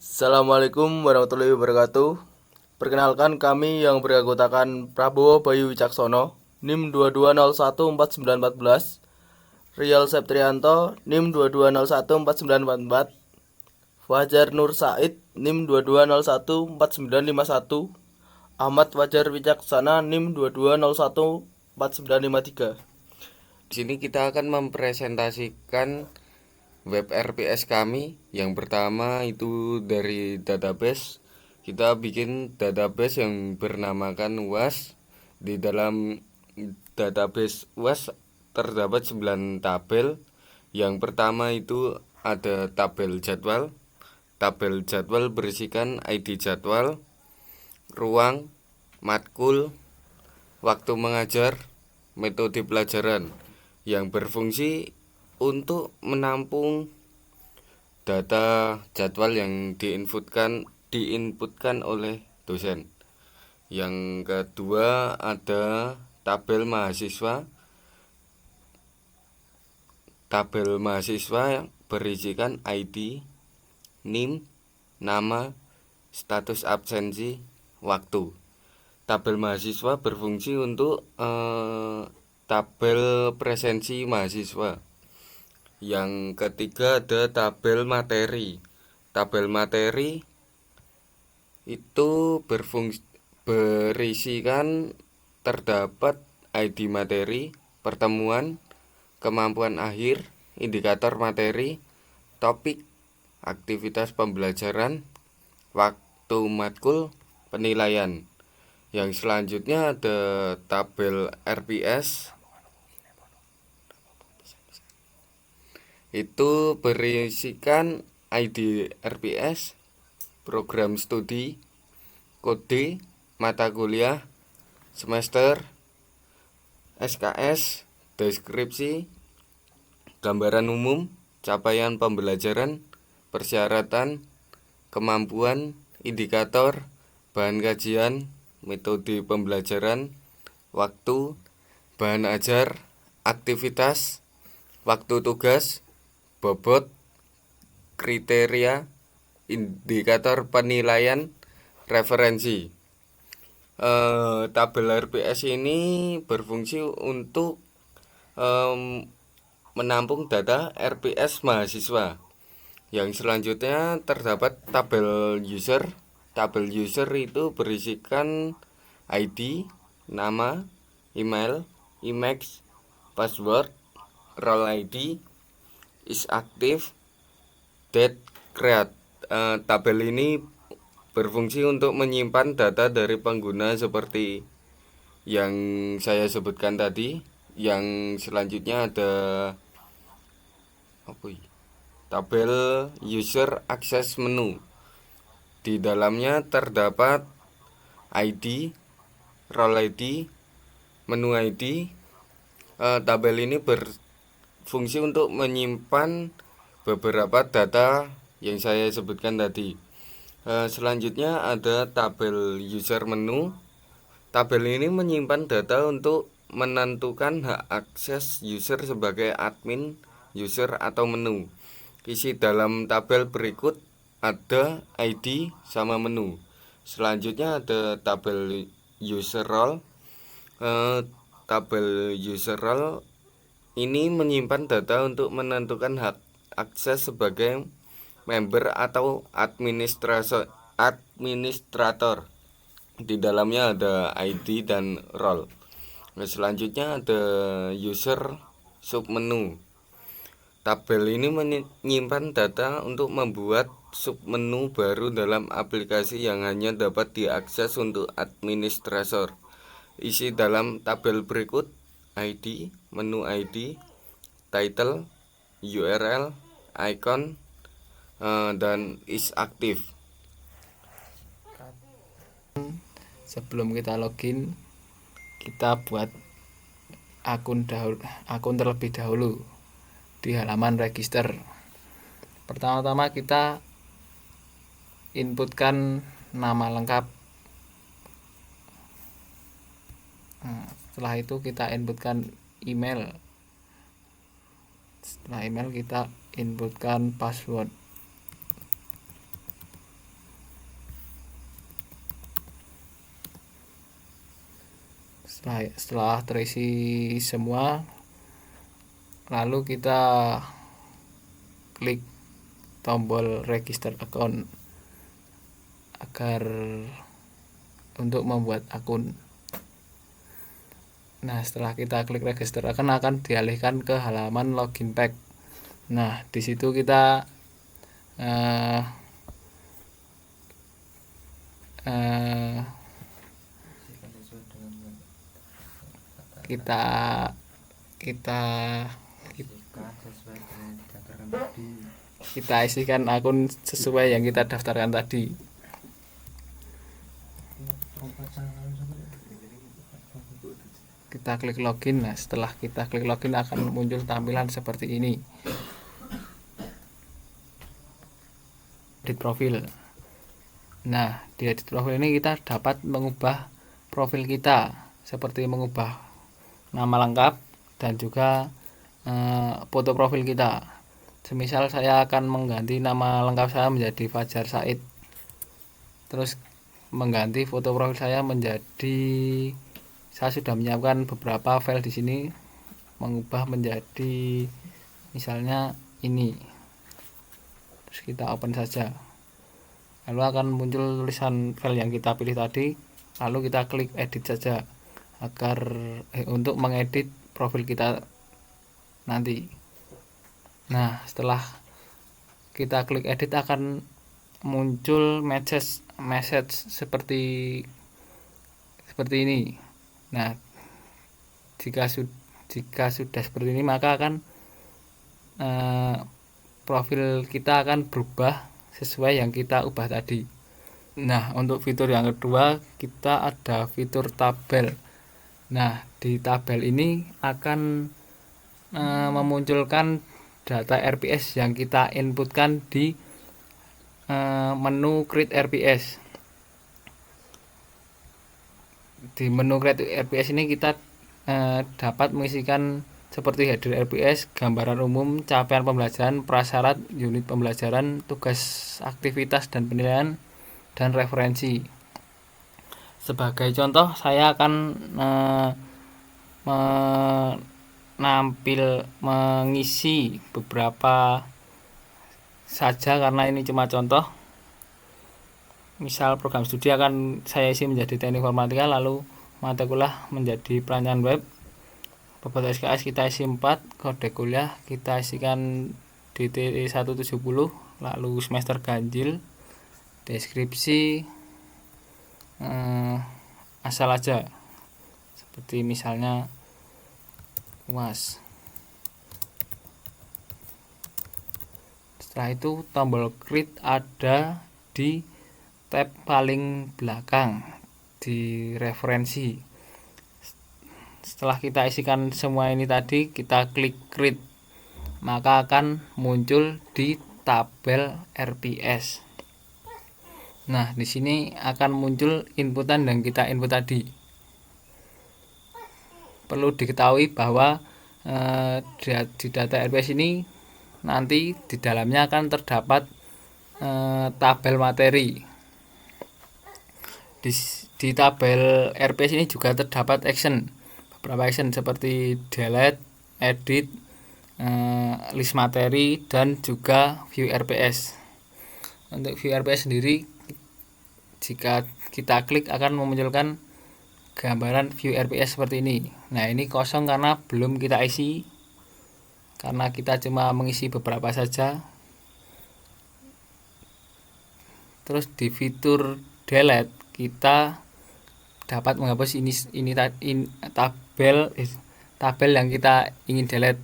Assalamualaikum warahmatullahi wabarakatuh. Perkenalkan kami yang beranggotakan Prabowo Bayu Wicaksono, NIM 22014914, Rial Septrianto, NIM 22014944, Fajar Nur Said, NIM 22014951, Ahmad Fajar Wicaksana, NIM 22014953. Di sini kita akan mempresentasikan web RPS kami. Yang pertama itu dari database. Kita bikin database yang bernamakan UAS. Di dalam database UAS terdapat 9 tabel. Yang pertama itu ada tabel jadwal. Tabel jadwal berisikan ID jadwal, ruang, matkul, waktu mengajar, metode pelajaran yang berfungsi untuk menampung data jadwal yang diinputkan oleh dosen. Yang kedua ada tabel mahasiswa. Tabel mahasiswa yang berisikan ID, NIM, nama, status absensi, waktu. Tabel mahasiswa berfungsi untuk tabel presensi mahasiswa. Yang ketiga ada tabel materi. Tabel materi itu berisikan terdapat ID materi, pertemuan, kemampuan akhir, indikator materi, topik, aktivitas pembelajaran, waktu matkul, penilaian. Yang selanjutnya ada tabel RPS. Itu berisikan ID RPS, program studi, kode, mata kuliah, semester, SKS, deskripsi, gambaran umum, capaian pembelajaran, persyaratan, kemampuan, indikator, bahan kajian, metode pembelajaran, waktu, bahan ajar, aktivitas, waktu tugas, bobot, kriteria, indikator penilaian, referensi. Tabel RPS ini berfungsi untuk menampung data RPS mahasiswa. Yang selanjutnya terdapat tabel user. Tabel user itu berisikan ID, nama, email, IMEX, password, role ID, is active, date, create. Tabel ini berfungsi untuk menyimpan data dari pengguna seperti yang saya sebutkan tadi. Yang selanjutnya ada tabel user access menu. Di dalamnya terdapat ID, role ID, menu ID. Tabel ini berfungsi untuk menyimpan beberapa data yang saya sebutkan tadi. Selanjutnya ada tabel user menu. Tabel ini menyimpan data untuk menentukan hak akses user sebagai admin, user, atau menu. Isi dalam tabel berikut ada ID sama menu. Selanjutnya ada tabel user role. Tabel user role ini menyimpan data untuk menentukan hak akses sebagai member atau administrator. Di dalamnya ada ID dan role. Selanjutnya ada user submenu. Tabel ini menyimpan data untuk membuat submenu baru dalam aplikasi yang hanya dapat diakses untuk administrator. Isi dalam tabel berikut ID, menu ID, title, URL, icon, dan is active. Sebelum kita login, kita buat akun terlebih dahulu di halaman register. Pertama-tama kita inputkan nama lengkap. Setelah itu kita inputkan email. Setelah email kita inputkan password. Setelah terisi semua, lalu kita klik tombol register account agar untuk membuat akun. Nah, setelah kita klik register akan dialihkan ke halaman login page. Nah, di situ kita eh, eh, kita kita kita isikan akun sesuai yang kita daftarkan tadi. Kita klik login. Nah, setelah kita klik login akan muncul tampilan seperti ini. Edit profil. Nah, di edit profil ini kita dapat mengubah profil kita, seperti mengubah nama lengkap dan juga foto profil kita. Semisal saya akan mengganti nama lengkap saya menjadi Fajar Said, terus mengganti foto profil saya menjadi, saya sudah menyiapkan beberapa file di sini, mengubah menjadi misalnya ini. Terus kita open saja, lalu akan muncul tulisan file yang kita pilih tadi, lalu kita klik edit saja agar untuk mengedit profil kita nanti. Nah, setelah kita klik edit akan muncul message seperti ini. Nah, jika sudah seperti ini, maka akan profil kita akan berubah sesuai yang kita ubah tadi. Nah, untuk fitur yang kedua kita ada fitur tabel. Nah, di tabel ini akan memunculkan data RPS yang kita inputkan di menu create RPS. Di menu create RPS ini kita dapat mengisikan seperti header RPS, gambaran umum, capaian pembelajaran, prasyarat, unit pembelajaran, tugas aktivitas dan penilaian, dan referensi. Sebagai contoh, saya akan mengisi beberapa saja karena ini cuma contoh. Misal program studi akan saya isi menjadi teknik informatika, lalu mata kuliah menjadi perancangan web. Bobot SKS kita isi 4, kode kuliah kita isikan DT 170, lalu semester ganjil, deskripsi asal aja, seperti misalnya UAS. Setelah itu tombol create ada di tab paling belakang di referensi. Setelah kita isikan semua ini tadi, kita klik create, maka akan muncul di tabel RPS. Nah, di sini akan muncul inputan yang kita input tadi. Perlu diketahui bahwa di data RPS ini nanti di dalamnya akan terdapat tabel materi. Di tabel RPS ini juga terdapat action, beberapa action seperti delete, edit, list materi, dan juga view RPS. Untuk view RPS sendiri, jika kita klik akan memunculkan gambaran view RPS seperti ini. Nah, ini kosong karena belum kita isi, karena kita cuma mengisi beberapa saja. Terus di fitur delete kita dapat menghapus tabel yang kita ingin delete.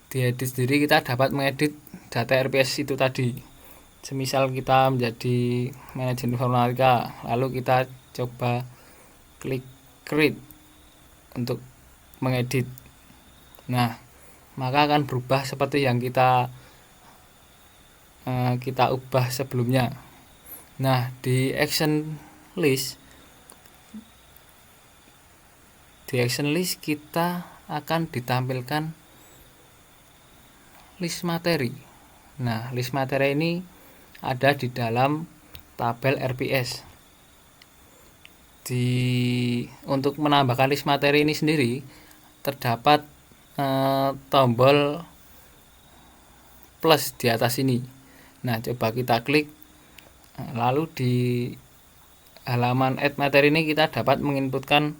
Di edit sendiri kita dapat mengedit data RPS itu tadi. Semisal kita menjadi manajer informatika, lalu kita coba klik create untuk mengedit. Nah, maka akan berubah seperti yang kita ubah sebelumnya. Nah, di action list kita akan ditampilkan list materi. Nah, list materi ini ada di dalam tabel RPS. untuk menambahkan list materi ini sendiri terdapat tombol plus di atas ini. Nah, coba kita klik. Lalu di halaman add materi ini kita dapat menginputkan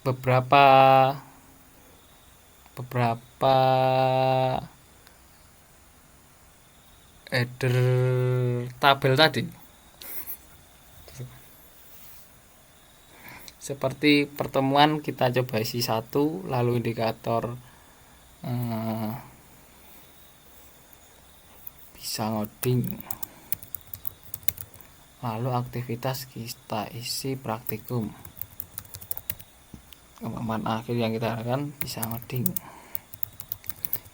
beberapa header tabel tadi, seperti pertemuan kita coba isi 1, lalu indikator bisa ngoding, lalu aktivitas kita isi praktikum, kemampuan akhir yang kita harapkan bisa ngoding.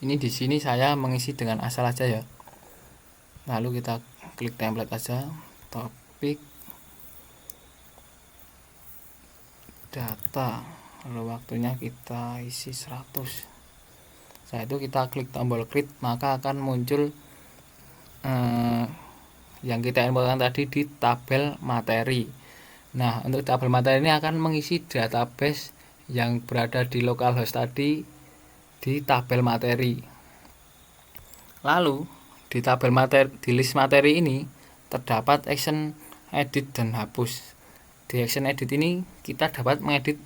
Ini di sini saya mengisi dengan asal aja ya. Lalu kita klik template aja, topik, data, lalu waktunya kita isi 100. Setelah itu kita klik tombol create, maka akan muncul yang kita inputkan tadi di tabel materi. Nah, untuk tabel materi ini akan mengisi database yang berada di localhost tadi di tabel materi. Lalu di tabel materi, di list materi ini terdapat action edit dan hapus. Di action edit ini kita dapat mengedit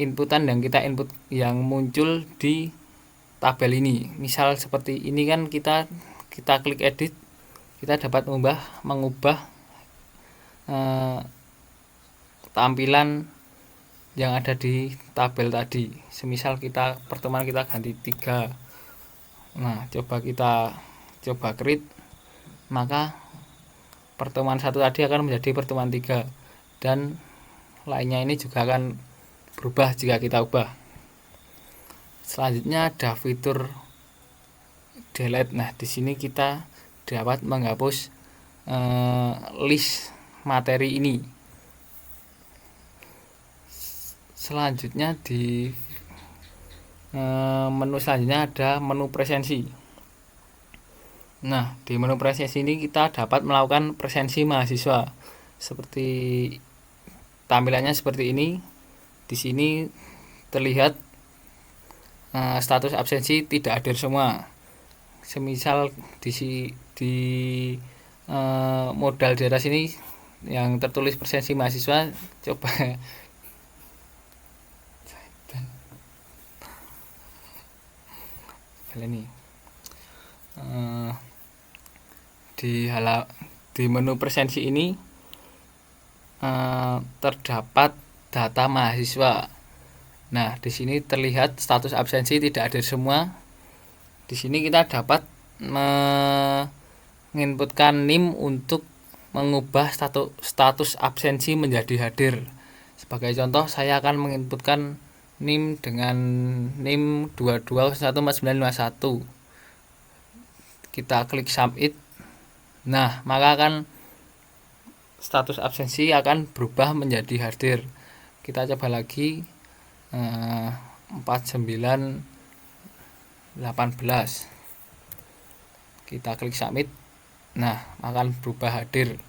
inputan yang kita input yang muncul di tabel ini. Misal seperti ini kan kita klik edit, kita dapat mengubah tampilan yang ada di tabel tadi. Semisal pertemuan kita ganti 3. Nah, coba create, maka pertemuan 1 tadi akan menjadi pertemuan 3 dan lainnya ini juga akan berubah jika kita ubah. Selanjutnya ada fitur delete. Nah, di sini kita dapat menghapus list materi ini. Selanjutnya di menu selanjutnya ada menu presensi. Nah, di menu presensi ini kita dapat melakukan presensi mahasiswa. Seperti tampilannya seperti ini. Di sini terlihat status absensi tidak hadir semua. Semisal di modal di atas ini yang tertulis presensi mahasiswa, coba ini di menu presensi ini terdapat data mahasiswa. Nah, di sini terlihat status absensi tidak hadir semua. Di sini kita dapat menginputkan NIM untuk mengubah status absensi menjadi hadir. Sebagai contoh, saya akan menginputkan NIM dengan NIM 22014951. Kita klik submit. Nah, maka akan status absensi akan berubah menjadi hadir. Kita coba lagi 4918. Kita klik submit. Nah, akan berubah hadir.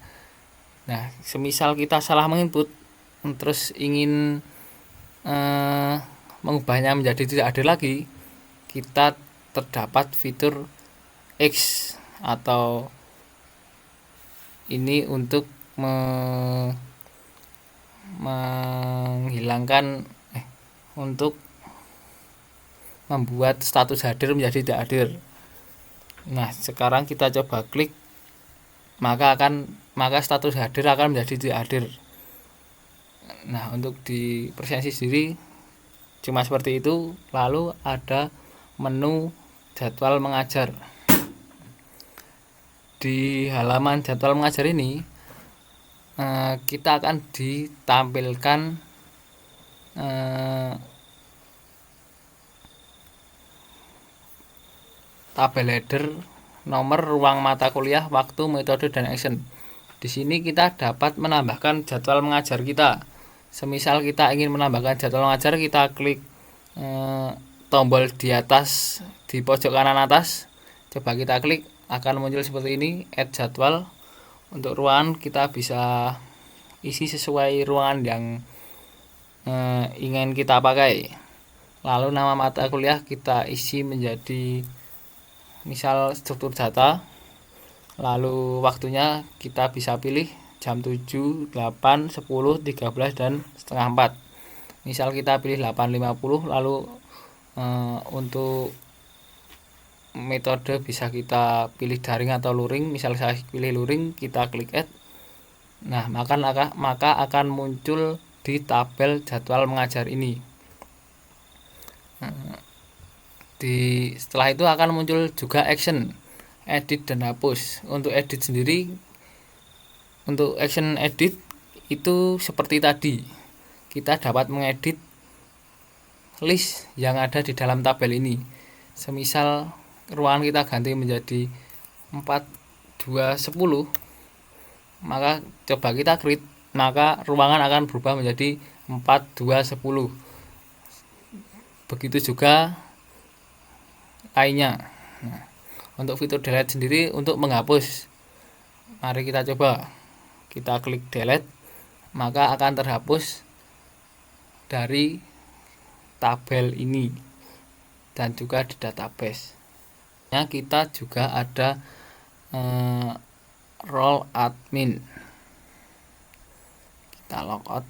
Nah, semisal kita salah menginput terus ingin mengubahnya menjadi tidak hadir lagi, kita terdapat fitur X atau ini untuk menghilangkan untuk membuat status hadir menjadi tidak hadir. Nah, sekarang kita coba klik, maka status hadir akan menjadi tidak hadir. Nah, untuk di presensi sendiri cuma seperti itu. Lalu ada menu jadwal mengajar. Di halaman jadwal mengajar ini kita akan ditampilkan tabel header, nomor, ruang mata kuliah, waktu, metode, dan action. Di sini kita dapat menambahkan jadwal mengajar kita. Semisal kita ingin menambahkan jadwal mengajar, kita klik tombol di atas di pojok kanan atas. Coba kita klik, akan muncul seperti ini, add jadwal. Untuk ruangan kita bisa isi sesuai ruangan yang ingin kita pakai. Lalu nama mata kuliah kita isi menjadi misal struktur data. Lalu waktunya kita bisa pilih jam 7, 8, 10, 13, dan setengah 4. Misal kita pilih 8.50. Lalu untuk metode bisa kita pilih daring atau luring. Misal saya pilih luring, kita klik add. Nah, maka akan muncul di tabel jadwal mengajar ini. Setelah itu akan muncul juga action, edit dan hapus. Untuk edit sendiri, untuk action edit itu seperti tadi, kita dapat mengedit list yang ada di dalam tabel ini. Semisal ruangan kita ganti menjadi 4, 2, 10, maka coba kita create, maka ruangan akan berubah menjadi 4, 2, 10. Begitu juga lainnya. Nah, untuk fitur delete sendiri untuk menghapus, mari kita coba. Kita klik delete, maka akan terhapus dari tabel ini dan juga di database. Nah, kita juga ada role admin. Kita logout.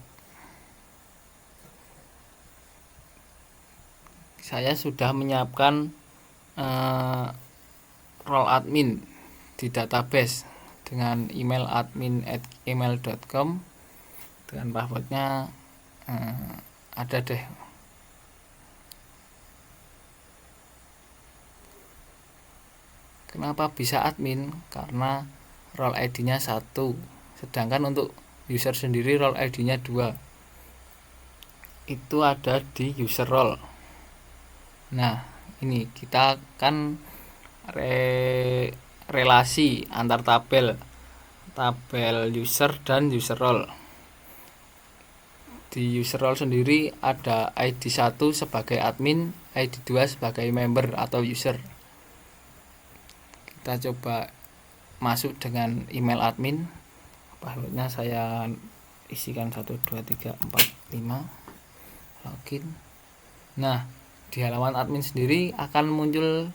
Saya sudah menyiapkan role admin di database dengan email admin@gmail.com, dengan passwordnya ada deh. Kenapa bisa admin? Karena role ID-nya 1, sedangkan untuk user sendiri role ID-nya 2. Itu ada di user role. Nah, ini kita kan relasi antar tabel user dan user role. Di user role sendiri ada ID 1 sebagai admin, ID 2 sebagai member atau user. Kita coba masuk dengan email admin. Passwordnya saya isikan 1, 2, 3, 4, 5. Login. Nah, di halaman admin sendiri akan muncul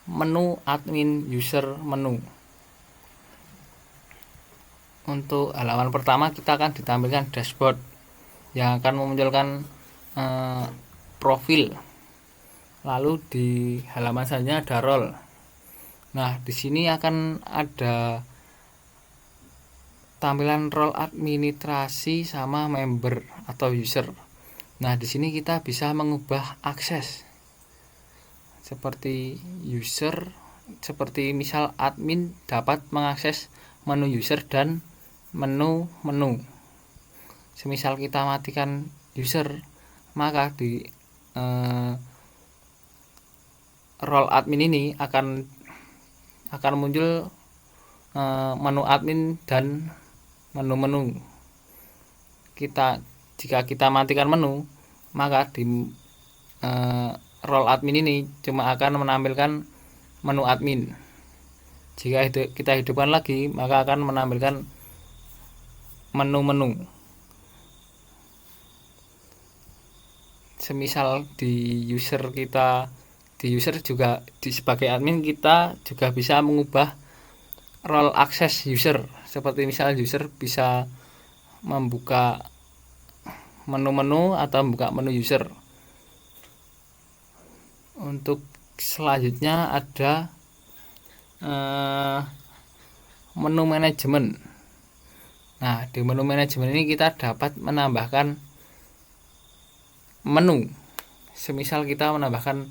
menu admin user menu. Untuk halaman pertama kita akan ditampilkan dashboard yang akan memunculkan profil. Lalu di halaman selanjutnya ada role. Nah, di sini akan ada tampilan role administrasi sama member atau user. Nah, di sini kita bisa mengubah akses seperti user, seperti misal admin dapat mengakses menu user dan menu-menu. Semisal kita matikan user, maka di role admin ini akan muncul menu admin dan menu-menu. Jika kita matikan menu, maka di role admin ini cuma akan menampilkan menu admin. Jika kita hidupkan lagi, maka akan menampilkan menu-menu. Semisal di user juga sebagai admin, kita juga bisa mengubah role akses user. Seperti misal user bisa membuka menu-menu atau membuka menu user. Untuk selanjutnya ada menu manajemen. Nah, di menu manajemen ini kita dapat menambahkan menu. Semisal kita menambahkan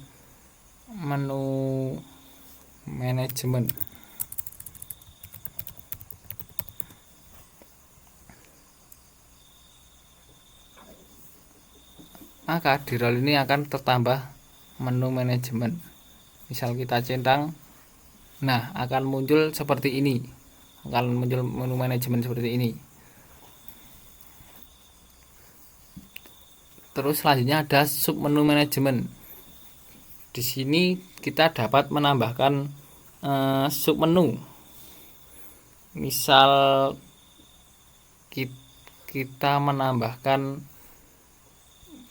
menu manajemen. Maka di role ini akan tertambah menu manajemen. Misal kita centang, nah akan muncul seperti ini. Akan muncul menu manajemen seperti ini. Terus selanjutnya ada sub menu manajemen. di sini kita dapat menambahkan submenu. Misal kita menambahkan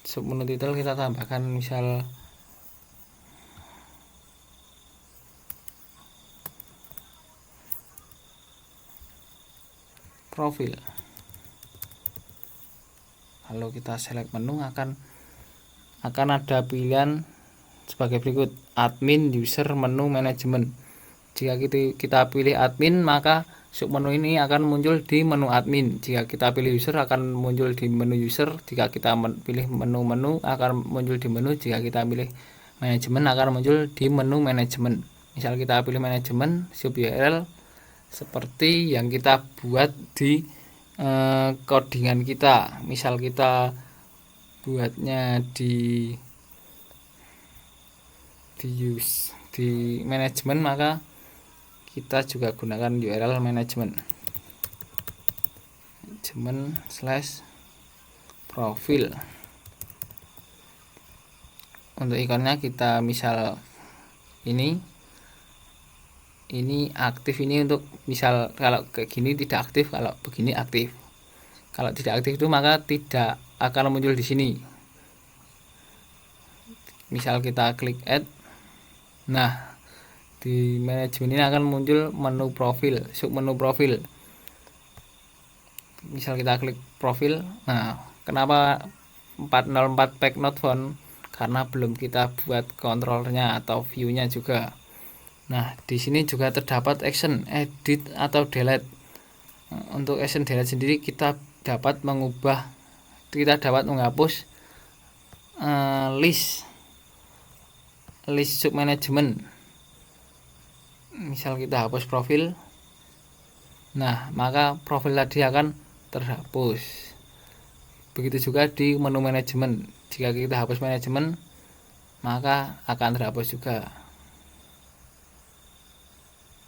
submenu title, kita tambahkan misal profil. Kalau kita select menu akan ada pilihan sebagai berikut: admin, user, menu, manajemen. Jika kita pilih admin, maka submenu ini akan muncul di menu admin. Jika kita pilih user akan muncul di menu user. Jika kita pilih menu akan muncul di menu. Jika kita pilih manajemen akan muncul di menu manajemen. Misal kita pilih manajemen, sub URL seperti yang kita buat di codingan kita. Misal kita buatnya di manajemen, maka kita juga gunakan URL manajemen /profil. Untuk ikonnya kita misal ini aktif, ini untuk misal kalau kayak gini tidak aktif, kalau begini aktif. Kalau tidak aktif itu maka tidak akan muncul di sini. Misal kita klik add, nah di manajemen ini akan muncul menu profil, submenu profil. Misal kita klik profil, nah kenapa 404 pack not found? Karena belum kita buat kontrolnya atau view-nya juga. Nah, di sini juga terdapat action edit atau delete. Untuk action delete sendiri kita dapat menghapus list sub manajemen. Misal kita hapus profil, nah maka profil tadi akan terhapus. Begitu juga di menu manajemen. Jika kita hapus manajemen, maka akan terhapus juga.